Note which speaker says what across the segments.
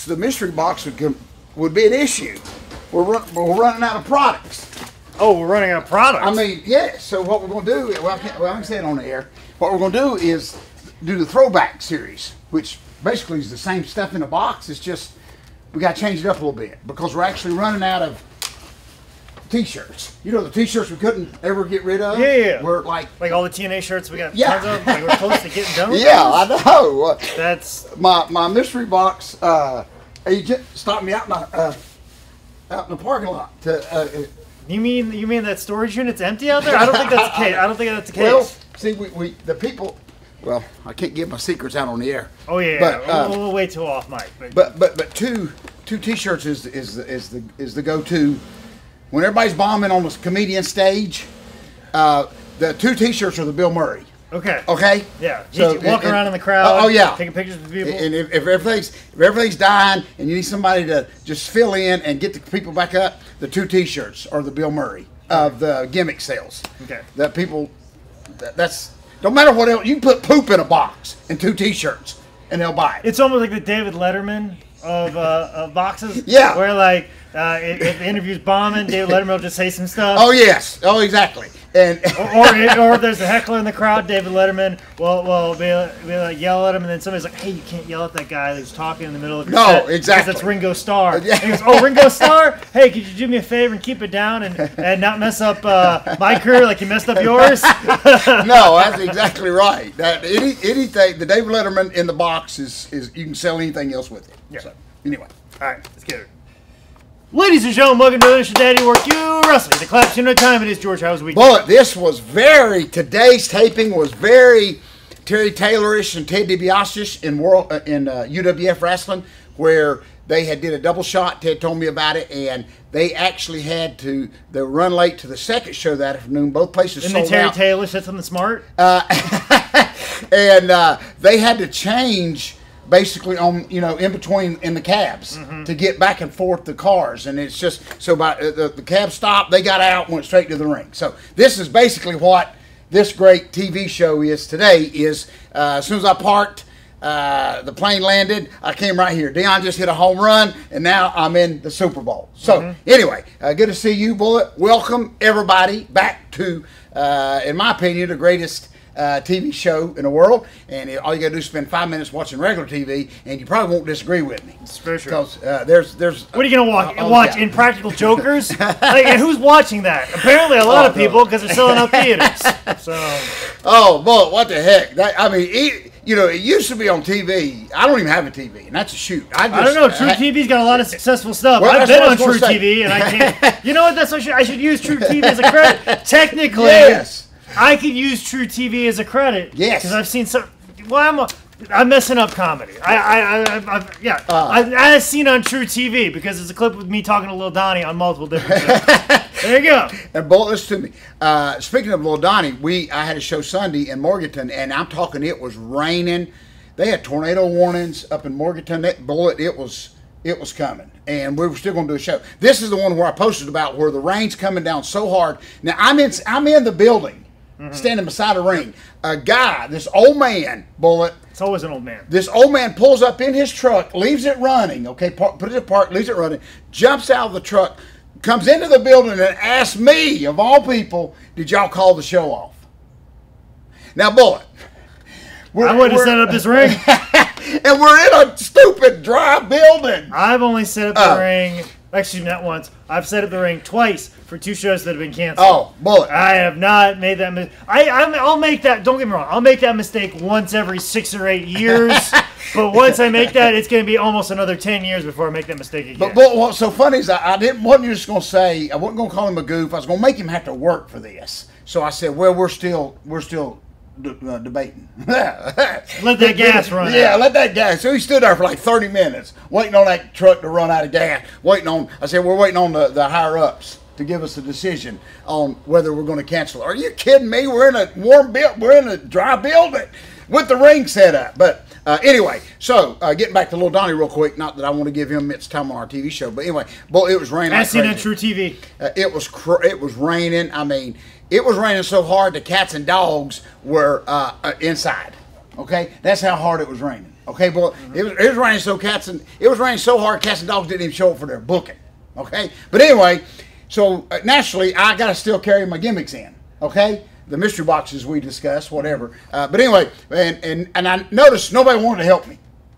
Speaker 1: the mystery box would be an issue. We're running out of products.
Speaker 2: Oh, we're running out of products.
Speaker 1: I mean, yeah. So what we're going to do? Well, I can say it on the air. What we're going to do is do the throwback series, which basically is the same stuff in a box. It's just we got to change it up a little bit because we're actually running out of T-shirts. You know, the T-shirts we couldn't ever get rid of.
Speaker 2: Yeah.
Speaker 1: We're like
Speaker 2: all the TNA shirts we got.
Speaker 1: Yeah.
Speaker 2: Tons of. Like we're close to getting done.
Speaker 1: Yeah, I know.
Speaker 2: That's
Speaker 1: my mystery box. Agent stopped me out in the parking lot.
Speaker 2: You mean that storage unit's empty out there? I don't think that's the case. I don't think that's the case.
Speaker 1: Well, see, we the people. Well, I can't give my secrets out on the air.
Speaker 2: Oh yeah,
Speaker 1: but,
Speaker 2: we'll wait till off mic.
Speaker 1: But two T-shirts is the go-to when everybody's bombing on the comedian stage. The two T-shirts are the Bill Murray.
Speaker 2: Okay.
Speaker 1: Okay.
Speaker 2: Yeah. So walking around in the crowd.
Speaker 1: Oh yeah.
Speaker 2: Taking pictures with people.
Speaker 1: And if everything's dying and you need somebody to just fill in and get the people back up, the two T-shirts are the Bill Murray of the gimmick sales.
Speaker 2: Okay.
Speaker 1: That people, that's don't matter what else. You can put poop in a box and two T-shirts and they'll buy it.
Speaker 2: It's almost like the David Letterman of boxes.
Speaker 1: Yeah.
Speaker 2: Where like if the interview's bombing, David Letterman will just say some stuff.
Speaker 1: Oh yes. Oh exactly. And
Speaker 2: or if there's a heckler in the crowd, David Letterman will be like yell at him, and then somebody's like, "Hey, you can't yell at that guy who's talking in the middle of the set."
Speaker 1: No, exactly.
Speaker 2: Because that's Ringo Starr.
Speaker 1: Yeah.
Speaker 2: And he goes, "Oh, Ringo Starr, hey, could you do me a favor and keep it down and not mess up my career like you messed up yours?"
Speaker 1: No, that's exactly right. That anything the David Letterman in the box is you can sell anything else with it.
Speaker 2: Yeah.
Speaker 1: So anyway,
Speaker 2: all right, let's get it. Ladies and gentlemen, welcome to Mr. Daddy Work You Wrestling. The claps, you know what time it is, George. How's the week?
Speaker 1: But today's taping was very Terry Taylorish and Ted DiBiase in UWF Wrestling, where they did a double shot. Ted told me about it, and they actually they run late to the second show that afternoon. Both places sold out.
Speaker 2: And then Terry Taylor said something smart?
Speaker 1: And they had to change basically on in between in the cabs to get back and forth the cars, and it's just so by the cab stopped, they got out and went straight to the ring. So this is basically what this great TV show is today. Is as soon as I parked, the plane landed, I came right here. Dion just hit a home run, and now I'm in the Super Bowl. So anyway, good to see you, Bullet. Welcome everybody back to, in my opinion, the greatest TV show in the world, and all you gotta do is spend 5 minutes watching regular TV, and you probably won't disagree with me.
Speaker 2: It's for sure.
Speaker 1: Because there's.
Speaker 2: What are you gonna watch?
Speaker 1: Yeah.
Speaker 2: Impractical Jokers? And who's watching that? Apparently, a lot of people because they're selling out theaters. So.
Speaker 1: Oh, boy, what the heck? It used to be on TV. I don't even have a TV, and that's a shoot. I
Speaker 2: don't know. True TV's got a lot of successful stuff.
Speaker 1: Well,
Speaker 2: I've been on True TV, and I can't. You know what? I should use True TV as a credit. Technically. Yes. I could use True TV as a credit.
Speaker 1: Yes.
Speaker 2: Because I've seen some. Well, I'm messing up comedy. I've seen on True TV because it's a clip with me talking to Lil Donnie on multiple different shows. There you go.
Speaker 1: And Bull, listen to me. Speaking of Lil Donnie, I had a show Sunday in Morganton, and I'm talking. It was raining. They had tornado warnings up in Morganton. That bullet, it was coming, and we were still going to do a show. This is the one where I posted about where the rain's coming down so hard. Now I'm in the building. Standing beside a ring. A guy, this old man, Bullet.
Speaker 2: It's always an old man.
Speaker 1: This old man pulls up in his truck, leaves it running, okay, put it apart, leaves it running, jumps out of the truck, comes into the building and asks me, of all people, did y'all call the show off? Now, Bullet.
Speaker 2: I would have set up this ring.
Speaker 1: And we're in a stupid dry building.
Speaker 2: I've only set up the ring. Actually, not once. I've set up the ring twice for 2 shows that have been canceled.
Speaker 1: Oh, Bullet.
Speaker 2: I have not made that mistake. I'll make that. Don't get me wrong. I'll make that mistake once every 6 or 8 years. But once I make that, it's going to be almost another 10 years before I make that mistake again.
Speaker 1: But what's so funny is wasn't just going to say, I wasn't going to call him a goof. I was going to make him have to work for this. So I said, well, we're still debating.
Speaker 2: Let that gas run out.
Speaker 1: Yeah, let that gas. So he stood there for like 30 minutes waiting on that truck to run out of gas. I said, we're waiting on the higher ups to give us a decision on whether we're going to cancel. Are you kidding me? We're in a dry building with the ring set up. But anyway, so getting back to Lil Donnie real quick, not that I want to give him its time on our TV show, but anyway, boy, it was raining.
Speaker 2: I seen on True TV.
Speaker 1: It was raining. I mean, it was raining so hard the cats and dogs were inside. Okay, that's how hard it was raining. Okay, boy, it was raining so hard cats and dogs didn't even show up for their booking. Okay, but anyway, so naturally I got to still carry my gimmicks in. Okay, the mystery boxes we discussed, whatever. But anyway, and I noticed nobody wanted to help me.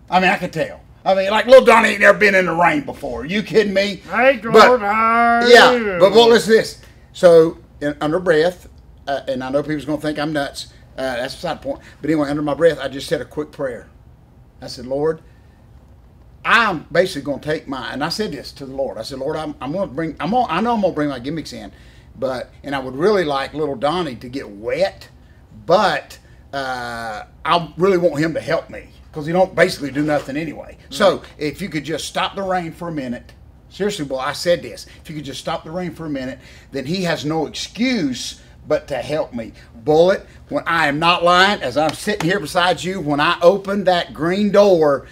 Speaker 1: I mean, I could tell. I mean, like little Donnie ain't never been in the rain before. Are you kidding me? But well, listen to this. So under breath, and I know people's gonna think I'm nuts. That's beside the point. But anyway, under my breath, I just said a quick prayer. I said, Lord, I'm basically going to take and I said this to the Lord. I said, Lord, I know I'm going to bring my gimmicks in, and I would really like little Donnie to get wet, but I really want him to help me because he don't basically do nothing anyway. Mm-hmm. So if you could just stop the rain for a minute, seriously, boy, I said this. If you could just stop the rain for a minute, then he has no excuse but to help me. Bullet, when I am not lying, as I'm sitting here beside you, when I opened that green door,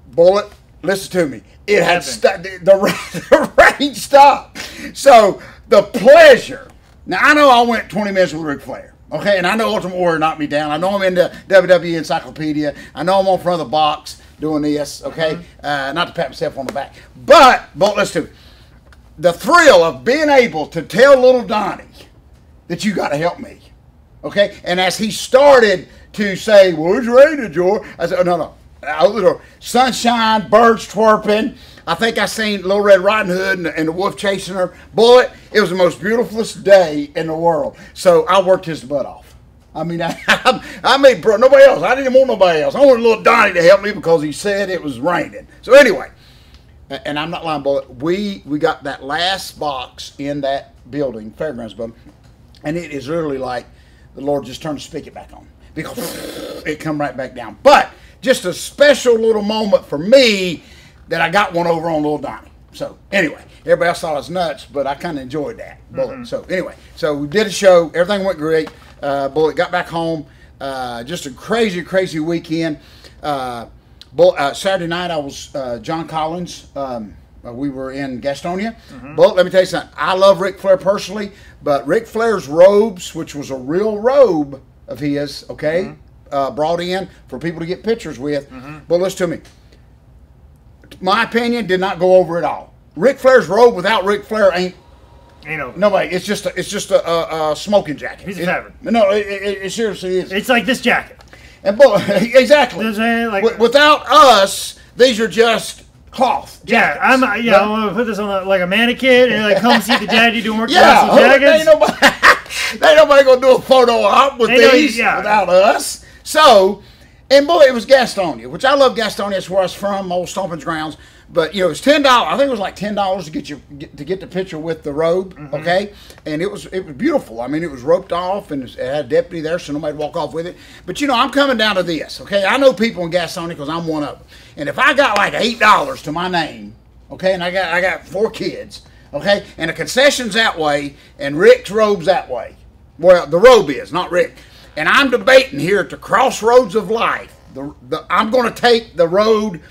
Speaker 1: Bullet, listen to me. It had the rain stopped. So the pleasure. Now I know I went 20 minutes with Ric Flair. Okay, and I know Ultimate Warrior knocked me down. I know I'm in the WWE Encyclopedia. I know I'm on front of the box doing this. Okay, not to pat myself on the back, but listen to me. The thrill of being able to tell little Donnie that you got to help me. Okay? And as he started to say, well, it's raining, George. I said, oh, no. I opened the door. Sunshine, birds twerping. I think I seen Little Red Riding Hood and the wolf chasing her. Bullet, it was the most beautifulest day in the world. So I worked his butt off. I mean, I made nobody else. I didn't want nobody else. I wanted little Donnie to help me because he said it was raining. So anyway, and I'm not lying, Bullet, we got that last box in that building, Fairgrounds building, and it is literally like the Lord just turned the spigot back on because it come right back down. But just a special little moment for me that I got one over on little Donnie. So anyway, everybody else thought I was nuts, but I kind of enjoyed that. Bullet. So anyway, so we did a show. Everything went great. Bullet got back home. Just a crazy, crazy weekend. Saturday night I was John Collins. We were in Gastonia. But let me tell you something. I love Ric Flair personally, but Ric Flair's robes, which was a real robe of his, okay, brought in for people to get pictures with. But listen to me. My opinion did not go over at all. Ric Flair's robe without Ric Flair ain't nobody. It's just a smoking jacket.
Speaker 2: He's a fabric.
Speaker 1: No, it seriously is.
Speaker 2: It's like this jacket.
Speaker 1: And exactly. Without us, these are just cloth jackets.
Speaker 2: I'm gonna put this on like a mannequin and like come see the daddy doing work jackets.
Speaker 1: Ain't nobody gonna do a photo op with these without us. So, and boy, it was Gastonia, which I love Gastonia. That's where I was from, old stomping grounds. But it was $10. I think it was like $10 to get the picture with the robe. Okay, and it was beautiful. I mean, it was roped off and it had a deputy there, so nobody'd walk off with it. But I'm coming down to this. Okay, I know people in Gastonia because I'm one of them. And if I got like $8 to my name, okay, and I got 4 kids, okay, and the concession's that way, and Rick's robe's that way. Well, the robe is, not Rick. And I'm debating here at the crossroads of life. I'm going to take the road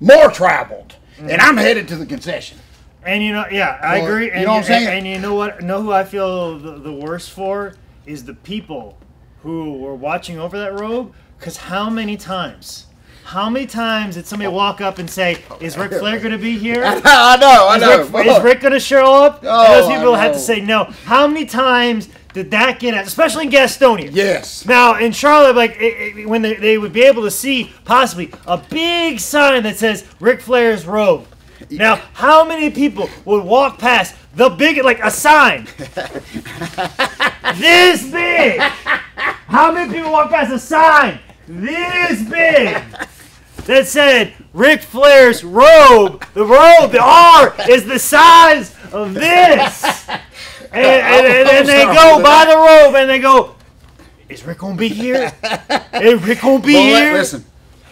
Speaker 1: more traveled, and I'm headed to the concession.
Speaker 2: And I agree. And,
Speaker 1: you know what I'm saying?
Speaker 2: And you know what? Know who I feel the worst for is the people who were watching over that robe. Because how many times did somebody walk up and say, "Is Ric Flair going to be here?"
Speaker 1: I know.
Speaker 2: Is Rick going to show up? And those people had to say no. How many times did that get out, especially in Gastonia?
Speaker 1: Yes.
Speaker 2: Now in Charlotte, when they would be able to see possibly a big sign that says Ric Flair's robe. Now, how many people would walk past the big, like a sign this big? How many people walk past a sign this big that said Ric Flair's robe? The R is the size of this. And they go by the robe and they go, is Rick going to be here? Is Rick going to be here?
Speaker 1: Listen.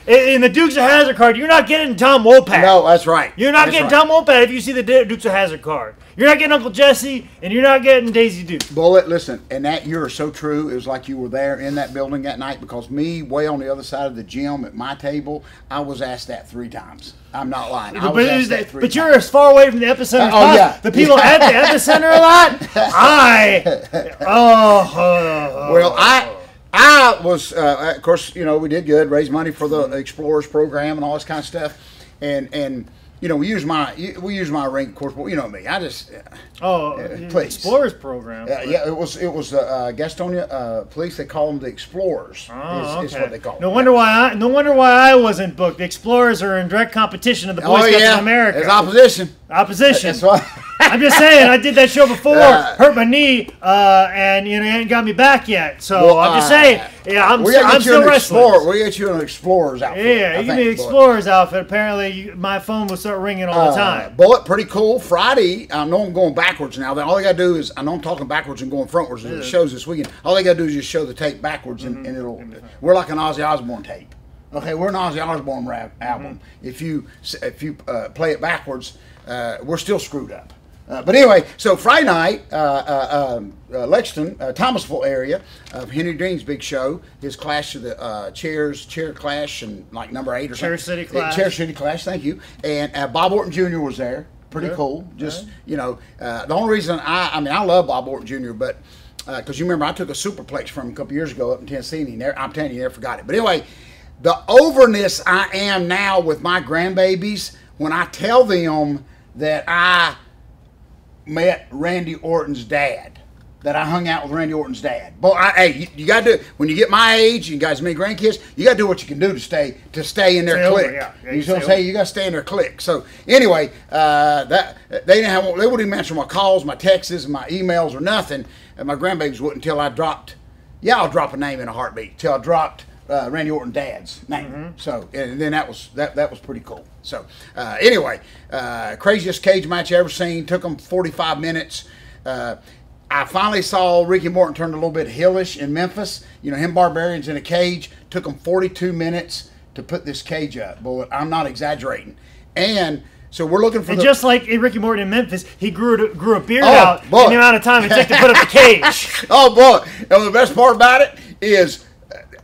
Speaker 2: In the Dukes of Hazzard card, you're not getting Tom Wopat.
Speaker 1: No, that's right.
Speaker 2: You're not getting Tom Wopat if you see the Dukes of Hazzard card. You're not getting Uncle Jesse, and you're not getting Daisy Duke.
Speaker 1: Bullet, listen, and that you're so true. It was like you were there in that building that night because me, way on the other side of the gym at my table, I was asked that 3 times. I'm not lying. I was asked that 3 times.
Speaker 2: But you're as far away from the epicenter as possible. Yeah. The people at the epicenter a lot.
Speaker 1: I was, of course, you know, we did good, raised money for the Explorers program and all this kind of stuff, and you know, we use my ring, of course, but you know me, I just please.
Speaker 2: Explorers program.
Speaker 1: Yeah, it was Gastonia police. They call them the Explorers.
Speaker 2: Oh,
Speaker 1: is what they call them.
Speaker 2: No wonder why I wasn't booked. The Explorers are in direct competition of the Boy Scouts of America.
Speaker 1: There's opposition.
Speaker 2: Opposition.
Speaker 1: That's why.
Speaker 2: I'm just saying, I did that show before, hurt my knee, and you know, it ain't got me back yet. So I'm just saying, yeah, I'm still wrestling.
Speaker 1: We get you an Explorers outfit.
Speaker 2: Yeah, you give me an Explorers outfit. Apparently, my phone will start ringing all the time.
Speaker 1: Bullet, pretty cool. Friday, I know I'm going backwards now. All I got to do is, I know I'm talking backwards and going frontwards. The shows this weekend. All they got to do is just show the tape backwards, and it'll. We're like an Ozzy Osbourne tape. Okay, we're an Ozzy Osbourne album. If you play it backwards, we're still screwed up. But anyway, so Friday night, Lexington, Thomasville area of Henry Dean's big show, his Clash of the Chair Clash, and like number 8 or something.
Speaker 2: Chair City Clash.
Speaker 1: Chair City Clash, thank you. And Bob Orton Jr. was there. Pretty cool. Just, you know, the only reason I love Bob Orton Jr., but because you remember I took a superplex from him a couple years ago up in Tennessee, and I'm telling you, he never forgot it. But anyway, the overness I am now with my grandbabies when I tell them that I met Randy Orton's dad, that I hung out with Randy Orton's dad. Boy, hey, you got to do, when you get my age, you guys many grandkids, you got to do what you can do to stay in their clique. You know what I'm saying? You got to stay in their clique. So anyway, they wouldn't even answer my calls, my texts, my emails, or nothing. And my grandbabies wouldn't until I dropped. Yeah, I'll drop a name in a heartbeat. Till I dropped Randy Orton dad's name. So and then that was pretty cool. So anyway, craziest cage match I ever seen. Took them 45 minutes. I finally saw Ricky Morton turn a little bit hillish in Memphis. You know, him Barbarians in a cage. Took them 42 minutes to put this cage up. But I'm not exaggerating. And so we're looking for
Speaker 2: just like Ricky Morton in Memphis, he grew a beard out in the amount of time it took to put up the cage.
Speaker 1: Oh boy! And the best part about it is,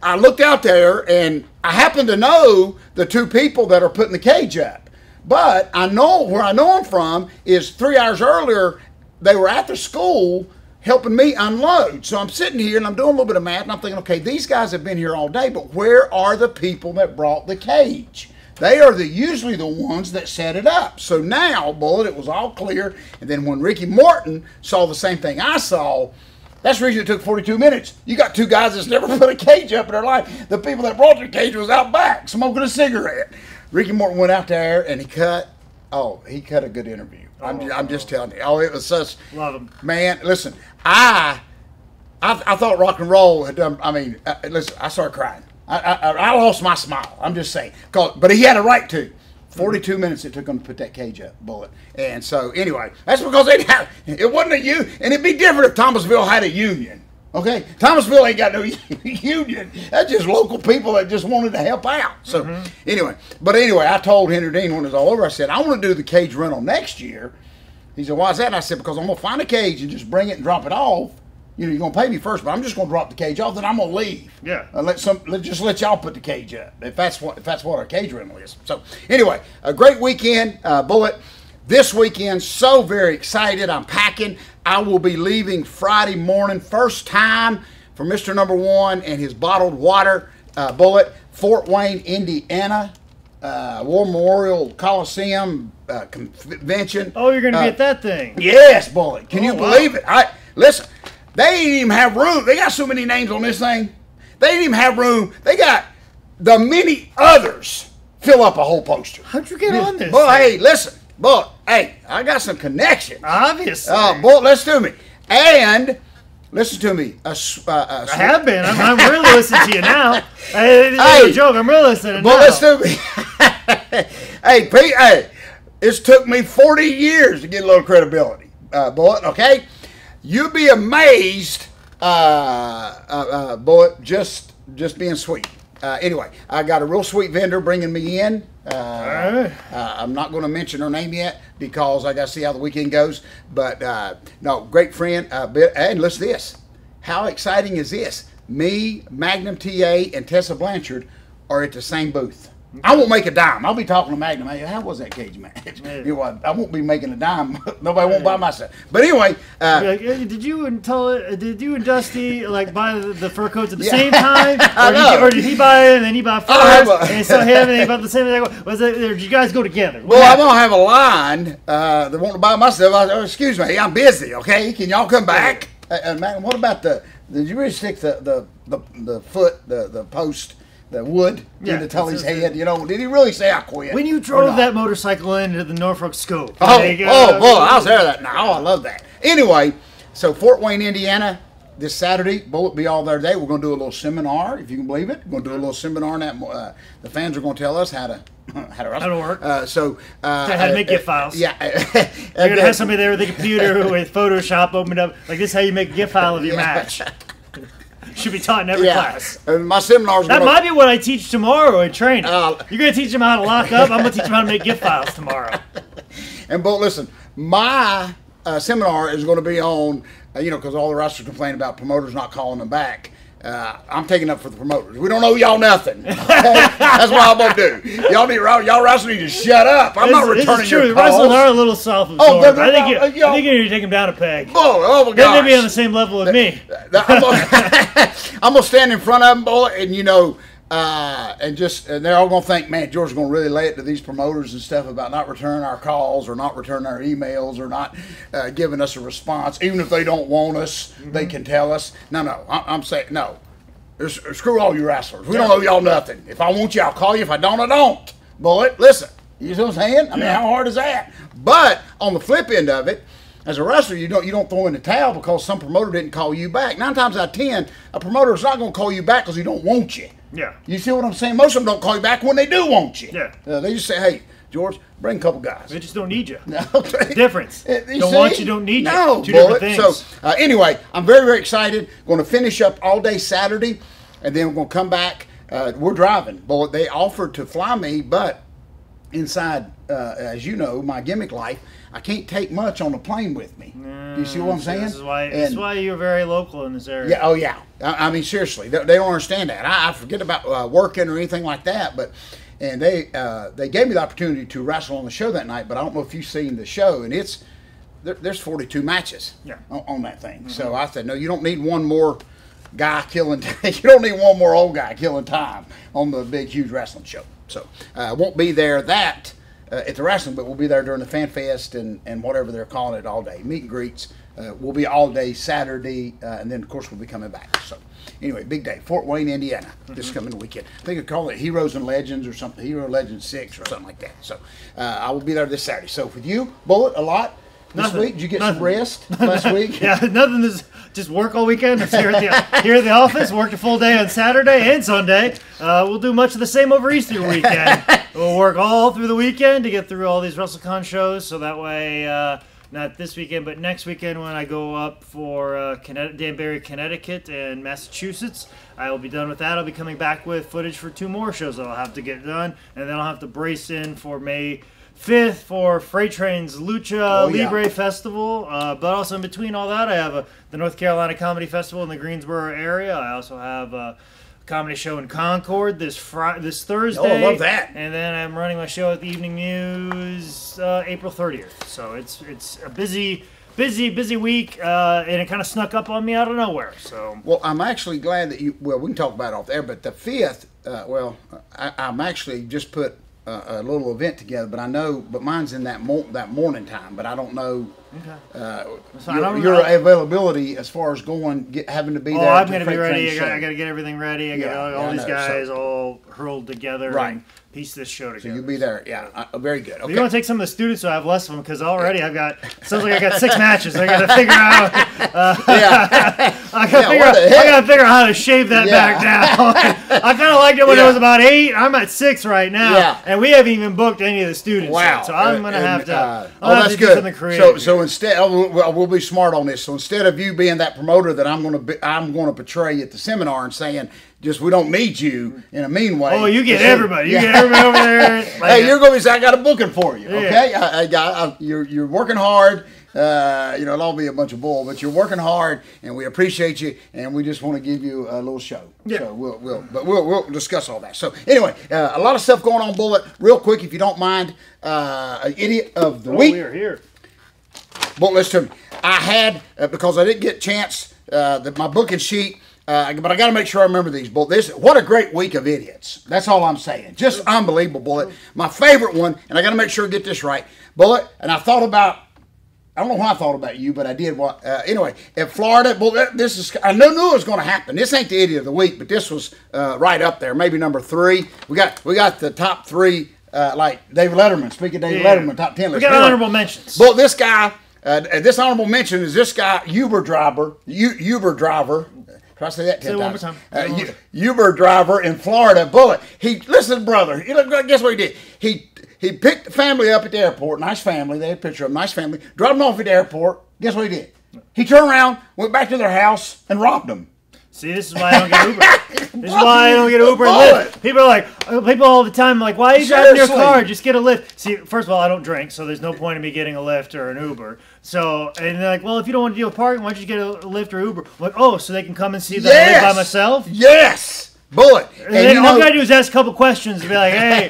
Speaker 1: I looked out there and I happen to know the two people that are putting the cage up. But I know where I know them from is 3 hours earlier, they were at the school helping me unload. So I'm sitting here and I'm doing a little bit of math and I'm thinking, okay, these guys have been here all day, but where are the people that brought the cage? They are usually the ones that set it up. So now, Bullet, it was all clear. And then when Ricky Morton saw the same thing I saw, that's the reason it took 42 minutes. You got two guys that's never put a cage up in their life. The people that brought the cage was out back smoking a cigarette. Ricky Morton went out there and he cut a good interview. I'm just telling you. Oh, it was such.
Speaker 2: Love him.
Speaker 1: Man, listen, I thought rock and roll had done. I mean, listen, I started crying. I lost my smile. I'm just saying. But he had a right to. 42 minutes it took them to put that cage up, Bullet. And so, anyway, that's because they didn't have, it wasn't a union. And it'd be different if Thomasville had a union. Okay? Thomasville ain't got no union. That's just local people that just wanted to help out. So, anyway, I told Henry Dean when it was all over, I said, I want to do the cage rental next year. He said, why is that? And I said, because I'm going to find a cage and just bring it and drop it off. You know, you're going to pay me first, but I'm just going to drop the cage off, then I'm going to leave.
Speaker 2: Yeah.
Speaker 1: Just let y'all put the cage up, if that's what our cage rental is. So, anyway, a great weekend, Bullet. This weekend, so very excited. I'm packing. I will be leaving Friday morning, first time for Mr. Number One and his bottled water, Bullet, Fort Wayne, Indiana, War Memorial Coliseum convention.
Speaker 2: Oh, you're going to be at that thing.
Speaker 1: Yes, Bullet. Can you believe it? Listen. They didn't even have room. They got so many names on this thing. They didn't even have room. They got the many others fill up a whole poster.
Speaker 2: How'd you get on this?
Speaker 1: Boy, hey, listen. Boy, hey, I got some connections.
Speaker 2: Obviously.
Speaker 1: Boy, listen to me. And listen to me.
Speaker 2: I have been. I'm really listening to you now. It's a joke. I'm really listening now.
Speaker 1: Boy, listen to me. Hey, Pete, it's took me 40 years to get a little credibility, Bullet, okay? You'd be amazed, boy, just being sweet. Anyway, I got a real sweet vendor bringing me in. I'm not going to mention her name yet because I got to see how the weekend goes. But, no, great friend. And listen to this. How exciting is this? Me, Magnum TA, and Tessa Blanchard are at the same booth. I won't make a dime. I'll be talking to Magnum. Hey, how was that cage match?
Speaker 2: Yeah.
Speaker 1: You know, I won't be making a dime. Nobody won't buy my stuff. But anyway,
Speaker 2: Like, hey, did you and Dusty like buy the fur coats at the same time, or did he buy it and then he bought furs, and so him and they bought the same thing? Was it? Or did you guys go together?
Speaker 1: Well, I'm gonna have a line that want to buy my stuff. Excuse me, I'm busy. Okay, can y'all come back? And Magnum, what about did you really stick the foot, the post, the wood into Tully's head? You know, did he really say I quit?
Speaker 2: When you drove that motorcycle into the Norfolk Scope.
Speaker 1: Boy, I was there that night. Oh, I love that. Anyway, so Fort Wayne, Indiana, this Saturday, Bullet be all there today. We're going to do a little seminar, if you can believe it. We're going to do a little seminar on that. The fans are going to tell us how to wrestle.
Speaker 2: How to work.
Speaker 1: How
Speaker 2: to make GIF files.
Speaker 1: Yeah.
Speaker 2: You're going to have somebody there with a computer with Photoshop opened up. Like, this is how you make a GIF file of your match. Should be taught in every class.
Speaker 1: My seminars.
Speaker 2: That might be what I teach tomorrow in training. You're going to teach them how to lock up. I'm going to teach them how to make GIF files tomorrow.
Speaker 1: And Bullet, listen, my seminar is going to be on, because all the wrestlers complain about promoters not calling them back. I'm taking up for the promoters. We don't owe y'all nothing. Okay? That's what I'm gonna do. Y'all wrestlers need to shut up. I'm not returning
Speaker 2: this is true.
Speaker 1: your calls.
Speaker 2: Wrestlers are a little self-absorbed. I think you need to take them down a peg.
Speaker 1: Oh my gosh.
Speaker 2: Then they'd be on the same level with me.
Speaker 1: I'm gonna stand in front of them, Bullet, and and they're all gonna think, man, George's gonna really lay it to these promoters and stuff about not returning our calls or not returning our emails or not giving us a response, even if they don't want us. They can tell us. No, I'm saying no. Screw all you wrestlers. We don't owe y'all nothing. If I want you, I'll call you. If I don't, I don't. Bullet, listen. You see what I'm saying? I mean, how hard is that? But on the flip end of it, as a wrestler, you don't throw in the towel because some promoter didn't call you back. 9 times out of 10, a promoter is not going to call you back because he don't want you.
Speaker 2: Yeah.
Speaker 1: You see what I'm saying? Most of them don't call you back when they do want you.
Speaker 2: Yeah.
Speaker 1: They just say, hey, George, bring a couple guys.
Speaker 2: They just don't need you.
Speaker 1: No.
Speaker 2: Difference. Don't want you, don't need you.
Speaker 1: No,
Speaker 2: Two different things.
Speaker 1: So, anyway, I'm very, very excited. Going to finish up all day Saturday, and then we're going to come back. We're driving. Bullet, they offered to fly me, but inside, as you know, my gimmick life, I can't take much on the plane with me. Do you see what I'm saying?
Speaker 2: This is why you're very local in this area.
Speaker 1: Yeah. Oh, yeah. I mean, seriously, they don't understand that. I forget about working or anything like that, and they gave me the opportunity to wrestle on the show that night. But I don't know if you've seen the show, and there's 42 matches on that thing. So I said, no, you don't need one more guy killing. You don't need one more old guy killing time on the big, huge wrestling show. So I won't be there at the wrestling, but we'll be there during the Fan Fest and whatever they're calling it all day. Meet and greets. We'll be all day Saturday, and then, of course, we'll be coming back. So, anyway, big day. Fort Wayne, Indiana, this coming weekend. I think they call it Heroes and Legends or something, Hero Legends 6 or something like that. So, I will be there this Saturday. So, with you, Bullet, a lot this week? Did you get some rest last week?
Speaker 2: Yeah, nothing. Just work all weekend. It's here at the office. Worked a full day on Saturday and Sunday. We'll do much of the same over Easter weekend. We'll work all through the weekend to get through all these WrestleCon shows. So that way, not this weekend, but next weekend when I go up for Danbury, Connecticut, and Massachusetts, I will be done with that. I'll be coming back with footage for 2 more shows that I'll have to get done, and then I'll have to brace in for May 5th for Freight Train's Lucha Libre Festival. But also in between all that, I have the North Carolina Comedy Festival in the Greensboro area. I also have a comedy show in Concord this Thursday.
Speaker 1: Oh, I love that.
Speaker 2: And then I'm running my show at the Evening News April 30th. So it's a busy week, and it kind of snuck up on me out of nowhere. So,
Speaker 1: well, I'm actually glad that we can talk about it off there, but the 5th, I'm actually just put a little event together, but mine's in that morning time, but I don't know your availability as far as having to be there.
Speaker 2: Oh, I'm going to be ready. I got to get everything ready. I got all these guys all hurled together.
Speaker 1: Right.
Speaker 2: And piece this show together.
Speaker 1: So you'll be there. Yeah, very good. Okay.
Speaker 2: You want to take some of the students, so I have less of them, because already sounds like I got 6 matches. I got to figure out. I got to figure out how to shave that back down. I kind of liked it when it was about 8. I'm at 6 right now, and we haven't even booked any of the students yet. So I'm going to have to.
Speaker 1: That's good.
Speaker 2: Do something creative.
Speaker 1: So instead, we'll be smart on this. So instead of you being that promoter that I'm going to portray at the seminar and saying, just we don't need you in a mean way.
Speaker 2: Oh, you get everybody. You get everybody over there.
Speaker 1: Hey, you're going to say, I got a booking for you. Okay, you're working hard. it'll all be a bunch of bull. But you're working hard, and we appreciate you, and we just want to give you a little show.
Speaker 2: Yeah.
Speaker 1: So we'll discuss all that. So anyway, a lot of stuff going on, Bullet. Real quick, if you don't mind, an idiot of the week.
Speaker 2: We are here.
Speaker 1: Bullet, listen to me. I had because I didn't get a chance my booking sheet. But I got to make sure I remember these. What a great week of idiots. That's all I'm saying. Just unbelievable, Bullet. My favorite one, and I got to make sure I get this right, Bullet. And I don't know why I thought about you, but I did. Anyway, in Florida, Bullet, I knew it was going to happen. This ain't the idiot of the week, but this was right up there, maybe number 3. We got the top 3, like David Letterman. Speaking of David Letterman, top 10 list.
Speaker 2: We got honorable mentions.
Speaker 1: Bullet, this guy. This honorable mention is this guy, Uber driver. Try to say that 10 times.
Speaker 2: One more time.
Speaker 1: Uber driver in Florida, Bullet. Listen, brother. Guess what he did? He picked the family up at the airport. Nice family. They had a picture of them. Nice family. Dropped them off at the airport. Guess what he did? He turned around, went back to their house, and robbed them.
Speaker 2: See, this is why I don't get Uber. This is why I don't get Uber and Lyft. People all the time like, why are you driving your car? Just get a Lyft. See, first of all, I don't drink, so there's no point in me getting a Lyft or an Uber. So, and they're like, well, if you don't want to deal with parking, why don't you get a Lyft or Uber? I'm like, oh, so they can come and see that I live by myself?
Speaker 1: Yes! Bullet.
Speaker 2: And all you gotta do is ask a couple questions and be like, hey,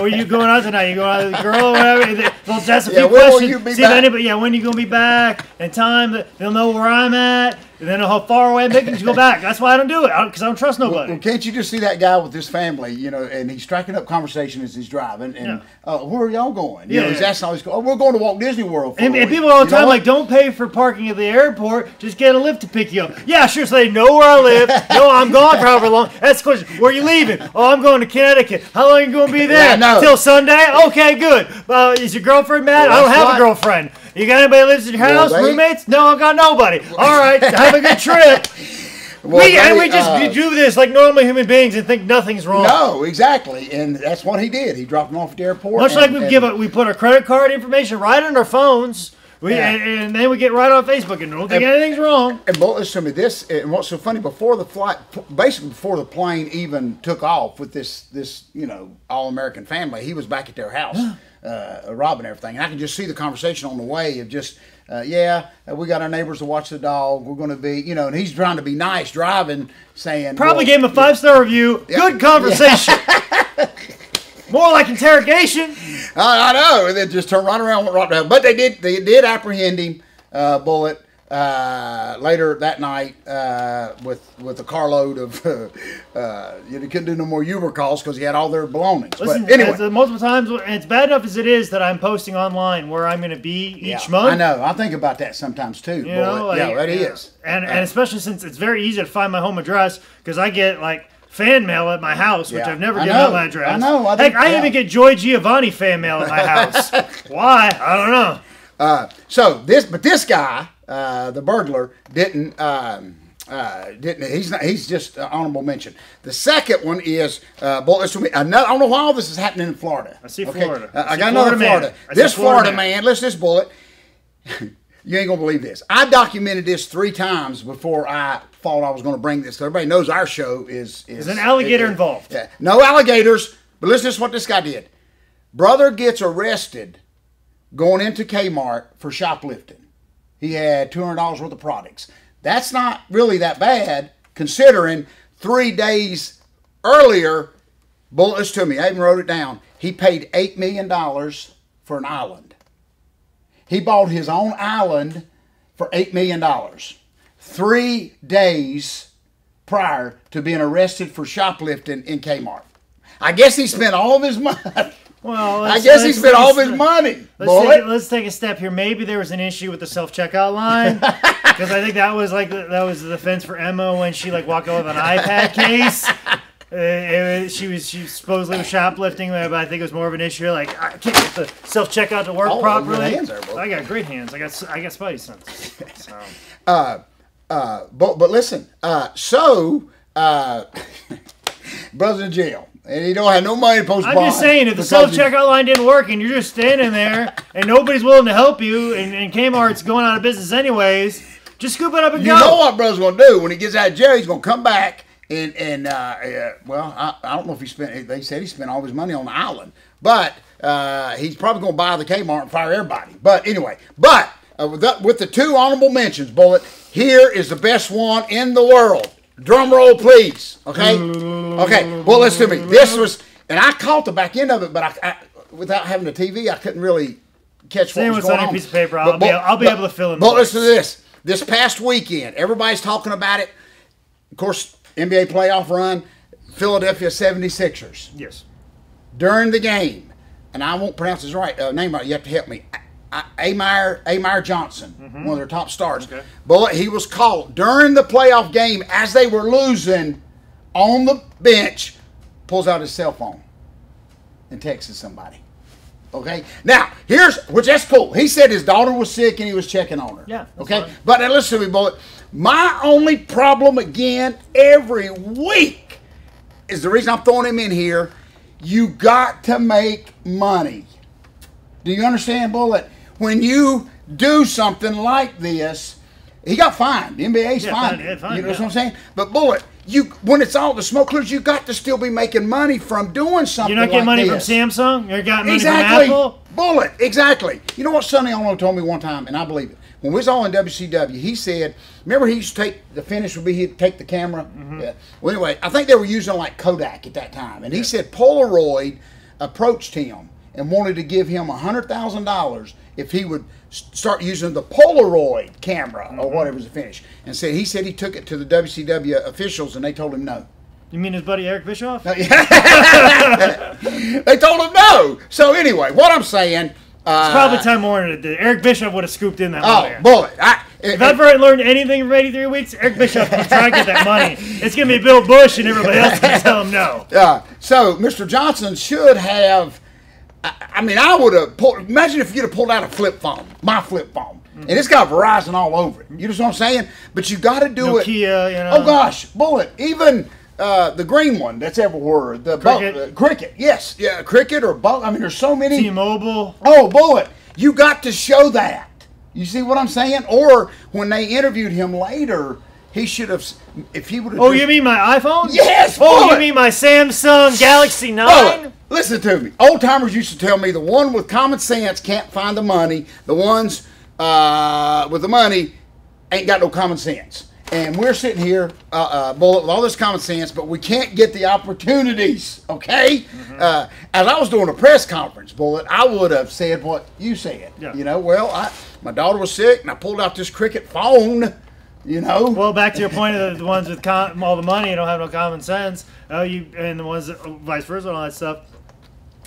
Speaker 2: where you going out tonight? You going out with a girl or whatever? They'll just ask a few questions. See if anybody, when you gonna be back and time. They'll know where I'm at. And then how far away they can go back. That's why I don't do it, because I don't trust nobody.
Speaker 1: Well, can't you just see that guy with his family, and he's striking up conversation as he's driving, and where are y'all going? He's asking all these, we're going to Walt Disney World for
Speaker 2: and people all the time like, don't pay for parking at the airport, just get a Lyft to pick you up. Yeah, sure, so they know where I live, know I'm gone for however long. That's the question. Where are you leaving? Oh, I'm going to Connecticut. How long are you going to be there? Till Sunday? Okay, good. Is your girlfriend mad? I don't have a girlfriend. You got anybody that lives in your house? Roommates? No, I got nobody. All right, have a good trip. We just do this like normal human beings and think nothing's wrong.
Speaker 1: No, exactly, and that's what he did. He dropped them off at the airport.
Speaker 2: Much like we put our credit card information right on our phones. And then we get right on Facebook and don't think anything's wrong.
Speaker 1: And listen to me, and what's so funny, before the flight, basically before the plane even took off with this all-American family, he was back at their house, robbing everything. And I can just see the conversation on the way of just, we got our neighbors to watch the dog. We're going to be, and he's trying to be nice, driving, saying.
Speaker 2: Probably gave him a 5-star review. Yeah. Good conversation. More like interrogation.
Speaker 1: I know. And then just turned right around, went right down. But they did apprehend him, Bullet, later that night with a carload of. He couldn't do no more Uber calls because he had all their belongings.
Speaker 2: Listen,
Speaker 1: but anyway,
Speaker 2: multiple times, and it's bad enough as it is that I'm posting online where I'm going to be each month.
Speaker 1: I know. I think about that sometimes too. That is.
Speaker 2: And especially since it's very easy to find my home address because I get fan mail at my house, which I've never given out my address.
Speaker 1: I know.
Speaker 2: I even get Joy Giovanni fan mail at my house. Why? I don't know.
Speaker 1: This guy, the burglar, didn't. He's just honorable mention. The second one is I don't know why all this is happening in Florida.
Speaker 2: I see Florida.
Speaker 1: I got another Florida. This Florida man. Listen to this, Bullet. You ain't gonna believe this. I documented this 3 times before I thought I was going to bring this. Everybody knows our show is
Speaker 2: an alligator involved.
Speaker 1: Yeah. No alligators, but listen to what this guy did. Brother gets arrested going into Kmart for shoplifting. He had $200 worth of products. That's not really that bad, considering 3 days earlier, Bullet, listen to me, I even wrote it down, he paid $8 million for an island. He bought his own island for $8 million. 3 days prior to being arrested for shoplifting in Kmart. I guess he spent all of his money.
Speaker 2: Well,
Speaker 1: he spent all of his money.
Speaker 2: Let's take a step here. Maybe there was an issue with the self-checkout line because I think that was the defense for Emma when she walked out with an iPad case. She supposedly was shoplifting, but I think it was more of an issue. I can't get the self-checkout to work properly. I got great hands. I got spidey sense. So.
Speaker 1: But listen, brother's in jail, and he don't have no money to post bond.
Speaker 2: I'm just saying, if the self-checkout line didn't work, and you're just standing there, and nobody's willing to help you, and Kmart's going out of business anyways, just scoop it up and go.
Speaker 1: You know what brother's going to do when he gets out of jail? He's going to come back, and I don't know if they said he spent all his money on the island, but he's probably going to buy the Kmart and fire everybody. But anyway, with the 2 honorable mentions, Bullet, here is the best one in the world. Drum roll, please. Okay? Okay. Well, listen to me. This was, and I caught the back end of it, but I without having a TV, I couldn't really catch what was going on.
Speaker 2: Same with piece of paper. I'll be able to fill in.
Speaker 1: But listen to this. This past weekend, everybody's talking about it. Of course, NBA playoff run, Philadelphia 76ers.
Speaker 2: Yes.
Speaker 1: During the game, and I won't pronounce his name right. You have to help me. Amir Johnson, one of their top stars.
Speaker 2: Okay.
Speaker 1: But he was called during the playoff game as they were losing on the bench, pulls out his cell phone and texts somebody. Okay? Now, which that's cool. He said his daughter was sick and he was checking on her.
Speaker 2: Yeah.
Speaker 1: Okay?
Speaker 2: Fine.
Speaker 1: But now listen to me, Bullet. My only problem again every week is the reason I'm throwing him in here. You got to make money. Do you understand, Bullet? When you do something like this, he got fined. The NBA's fined. You know what I'm saying? But Bullet, when it's all the smoke clears, you got to still be making money from doing something.
Speaker 2: You're not getting money
Speaker 1: this.
Speaker 2: from Samsung. You're getting money
Speaker 1: from
Speaker 2: Apple.
Speaker 1: Bullet, exactly. You know what Sonny Ono told me one time, and I believe it. When we was all in WCW, he said, remember he used to take, the finish would be he'd take the camera? Yeah. Well, anyway, I think they were using like Kodak at that time. And he said Polaroid approached him and wanted to give him $100,000 if he would start using the Polaroid camera or whatever was the finish. And he said he took it to the WCW officials and they told him no.
Speaker 2: You mean his buddy Eric Bischoff?
Speaker 1: They told him no. So anyway, what I'm saying...
Speaker 2: it's probably Time Warner. Eric Bischoff would have scooped in that money.
Speaker 1: Oh, boy.
Speaker 2: If I've ever learned anything from 83 weeks, Eric Bischoff can try to get that money. It's going to be Bill Bush and everybody else going to tell him no.
Speaker 1: So Mr. Johnson should have... I mean, I would have pulled... Imagine if you'd have pulled out a flip phone. My flip phone. And it's got Verizon all over it. You know what I'm saying? But you got to do it...
Speaker 2: Nokia, you know.
Speaker 1: Oh, gosh. Bullet. Even... the green one that's everywhere. The
Speaker 2: Cricket.
Speaker 1: Cricket, yes. Yeah, Cricket or both. I mean, there's so many.
Speaker 2: T-Mobile.
Speaker 1: Oh, Bullet. You got to show that. You see what I'm saying? Or when they interviewed him later, he should have, if he would have.
Speaker 2: Oh, you mean my iPhone?
Speaker 1: Yes,
Speaker 2: Oh,
Speaker 1: Bullet.
Speaker 2: You mean my Samsung Galaxy 9?
Speaker 1: Bullet. Listen to me. Old timers used to tell me the one with common sense can't find the money. The ones with the money ain't got no common sense. And we're sitting here, Bullet, with all this common sense, but we can't get the opportunities, okay? As I was doing a press conference, Bullet, I would have said what you said.
Speaker 2: Yeah.
Speaker 1: You know, well, my daughter was sick, and I pulled out this Cricket phone, you know.
Speaker 2: Well, back to your point of the ones with all the money and don't have no common sense, and the ones that, vice versa and all that stuff,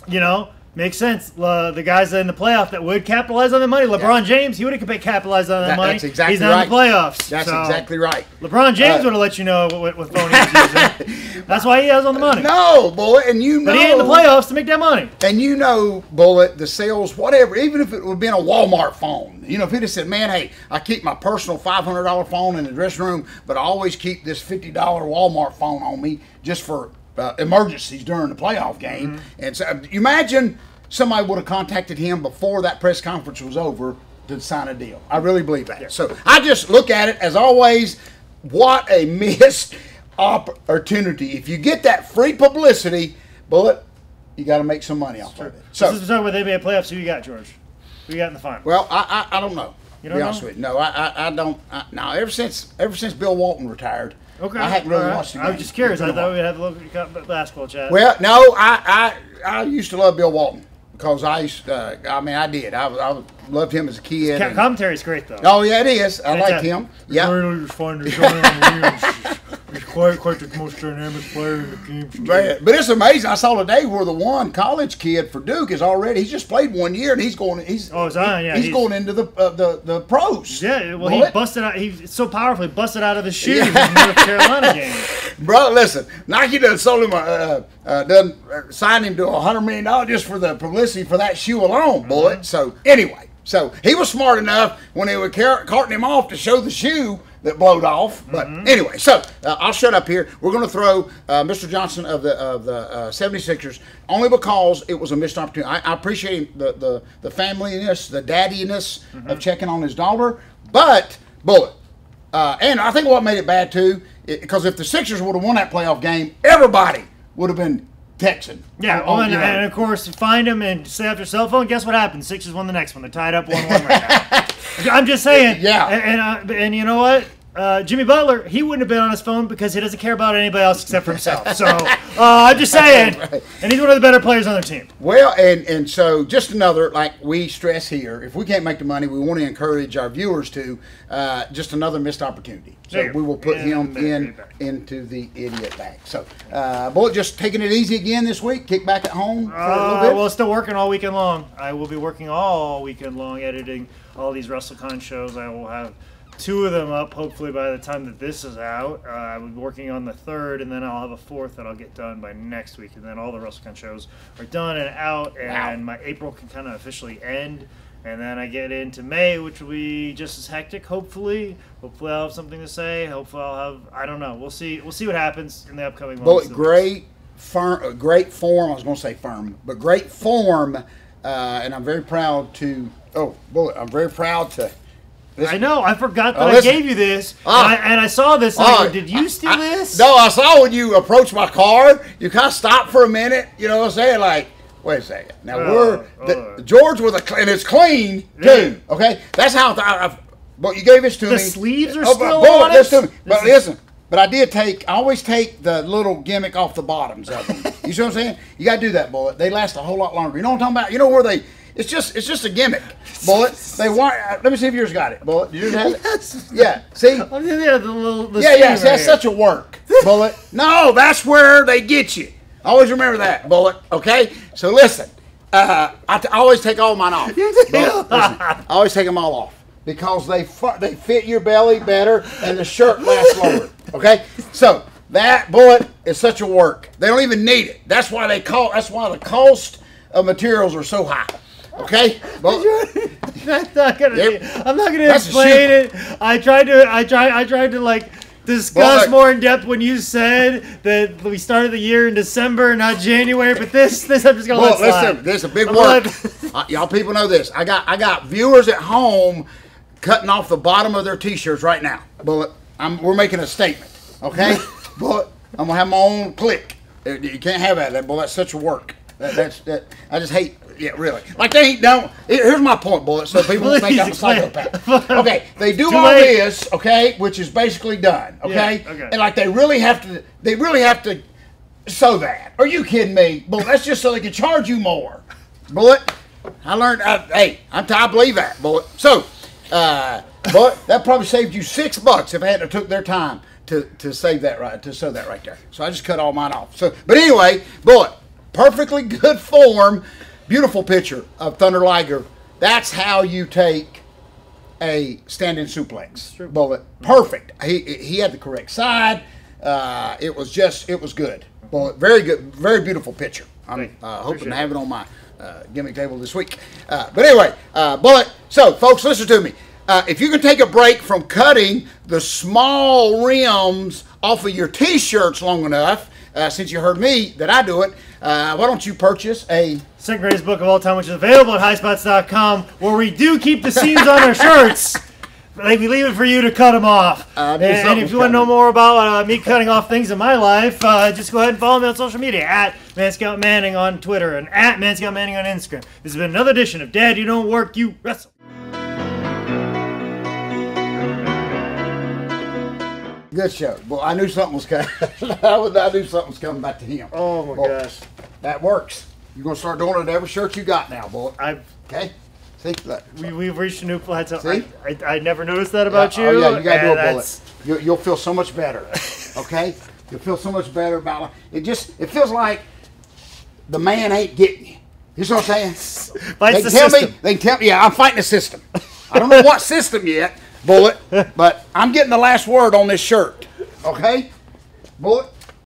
Speaker 2: you know. Makes sense. The guys in the playoff that would capitalize on the money, LeBron James, he would have capitalized on that money.
Speaker 1: That's exactly
Speaker 2: He's not in the playoffs.
Speaker 1: That's exactly right.
Speaker 2: LeBron James would have let you know what phone he was using. That's why he has on the money.
Speaker 1: No, Bullet, and you know.
Speaker 2: But he ain't in the playoffs to make that money.
Speaker 1: And you know, Bullet, the sales, whatever, even if it would have been a Walmart phone. You know, if he'd have said, man, hey, I keep my personal $500 phone in the dressing room, but I always keep this $50 Walmart phone on me just for emergencies during the playoff game. And so imagine somebody would have contacted him before that press conference was over to sign a deal. I really believe that. So I just look at it as always, what a missed opportunity. If you get that free publicity, Bullet, you got to make some money off of it. So
Speaker 2: since we're talking about the NBA playoffs, who you got, George? Who you got in the final?
Speaker 1: Well, I don't know.
Speaker 2: You don't
Speaker 1: be honest with you. No, I don't. No, ever since Bill Walton retired,
Speaker 2: okay,
Speaker 1: I hadn't really watched the game.
Speaker 2: I was just curious. I thought we'd have a little basketball chat.
Speaker 1: Well, no, I used to love Bill Walton because I did. I loved him as a kid.
Speaker 2: Commentary's great though.
Speaker 1: Oh yeah, it is. I liked him. Yeah.
Speaker 2: He's quite the most dynamic player in the game.
Speaker 1: But it's amazing. I saw today where the one college kid for Duke is he's just played 1 year and he's going into the pros.
Speaker 2: Yeah, well, he busted out. He's so powerful. He busted out of his shoes in the North Carolina game.
Speaker 1: Brother, listen, Nike done sold him signed him to $100 million just for the publicity for that shoe alone, Bullet. So anyway, he was smart enough when they were carting him off to show the shoe that blowed off. But anyway, I'll shut up here. We're going to throw Mr. Johnson of the 76ers only because it was a missed opportunity. I appreciate the familyness, the daddiness of checking on his daughter. But, Bullet, and I think what made it bad too, because if the Sixers would have won that playoff game, everybody would have been texting.
Speaker 2: Yeah, and of course, find him and stay off your cell phone. Guess what happened? Sixers won the next one. They're tied up 1-1 right now. I'm just saying.
Speaker 1: Yeah.
Speaker 2: And you know what? Jimmy Butler, he wouldn't have been on his phone because he doesn't care about anybody else except for himself. So I'm just saying.
Speaker 1: Right.
Speaker 2: And he's one of the better players on their team.
Speaker 1: Well, and so just another, like we stress here, if we can't make the money, we want to encourage our viewers to just another missed opportunity. So we will put him into the idiot bag. So, Bullet, just taking it easy again this week. Kick back at home for a little bit.
Speaker 2: Well, still working all weekend long. I will be working all weekend long, editing all these WrestleCon shows. I will have 2 of them up hopefully by the time that this is out. I will be working on the 3rd, and then I'll have a 4th that I'll get done by next week, and then all the WrestleCon shows are done and out, and my April can kind of officially end, and then I get into May, which will be just as hectic. Hopefully I'll have something to say. Hopefully I'll have, I don't know. We'll see what happens in the upcoming months.
Speaker 1: But great form. I was going to say firm, but great form, and I'm very proud to. Oh, Bullet! I'm very proud to.
Speaker 2: I know. I forgot that I gave you this, and I saw this. And I go, did you steal this?
Speaker 1: No, I saw when you approached my car. You kind of stopped for a minute. You know what I'm saying? Like, wait a second. Now George with and it's clean too. Okay, that's how. But you gave this to me.
Speaker 2: The sleeves are still on it.
Speaker 1: This to me. But listen. But I always take the little gimmick off the bottoms of them. You see what I'm saying? You got to do that, Bullet. They last a whole lot longer. You know what I'm talking about? You know where they. It's just a gimmick, Bullet. They want. Let me see if yours got it, Bullet. Did yours have it?
Speaker 2: Yes.
Speaker 1: Yeah. See.
Speaker 2: Oh, yeah, the
Speaker 1: Yeah. See, that's such a work, Bullet. No, that's where they get you. Always remember that, Bullet. Okay. So listen, I always take all mine off. Bullet, listen, I always take them all off because they fit your belly better and the shirt lasts longer. Okay. So that, Bullet, is such a work. They don't even need it. That's why the cost of materials are so high. Okay,
Speaker 2: I'm not gonna explain it. I tried to like discuss more in depth when you said that we started the year in December, not January. But this I'm just gonna let slide.
Speaker 1: Listen, this is a big work. Y'all people know this. I got viewers at home cutting off the bottom of their T-shirts right now. Bullet, we're making a statement. Okay, Bullet, I'm gonna have my own click. You can't have that. Bullet, that's such a work. That I just hate. Yeah, really. Like they don't. Here's my point, Bullet. So people don't think I'm a psychopath. Okay, they do all this. Okay, which is basically done. Okay,
Speaker 2: yeah, okay.
Speaker 1: And like they really have to sew that. Are you kidding me, Bullet? That's just so they can charge you more, Bullet. I learned. I believe that, Bullet. So, Bullet, that probably saved you $6 if I hadn't took their time to save that to sew that right there. So I just cut all mine off. So, but anyway, Bullet. Perfectly good form, beautiful picture of Thunder Liger. That's how you take a standing suplex, Bullet. Perfect. He had the correct side. It was good. Bullet, very good, very beautiful picture. I'm hoping to have it on my gimmick table this week. But anyway, Bullet. So, folks, listen to me. If you can take a break from cutting the small rims off of your T-shirts long enough, since you heard me that I do it, why don't you purchase a
Speaker 2: second greatest book of all time, which is available at highspots.com, where we do keep the seams on our shirts. Like we leave it for you to cut them off. And if you want to know more about me cutting off things in my life, just go ahead and follow me on social media at Manscout Manning on Twitter and at Manscout Manning on Instagram. This has been another edition of Dad, You Don't Work, You Wrestle.
Speaker 1: Good show. Well, I knew something was coming. I knew something was coming back to him.
Speaker 2: Oh my gosh,
Speaker 1: that works. You're gonna start doing it at every shirt you got now, boy. Okay. See, look.
Speaker 2: We've reached a new plateau. I never noticed that about you.
Speaker 1: Oh yeah, you gotta do a Bullet. You'll feel so much better. Okay, you'll feel so much better about it. It feels like the man ain't getting you. You know what I'm saying? They can tell me. Yeah, I'm fighting the system. I don't know what system yet. Bullet, but I'm getting the last word on this shirt. Okay? Bullet?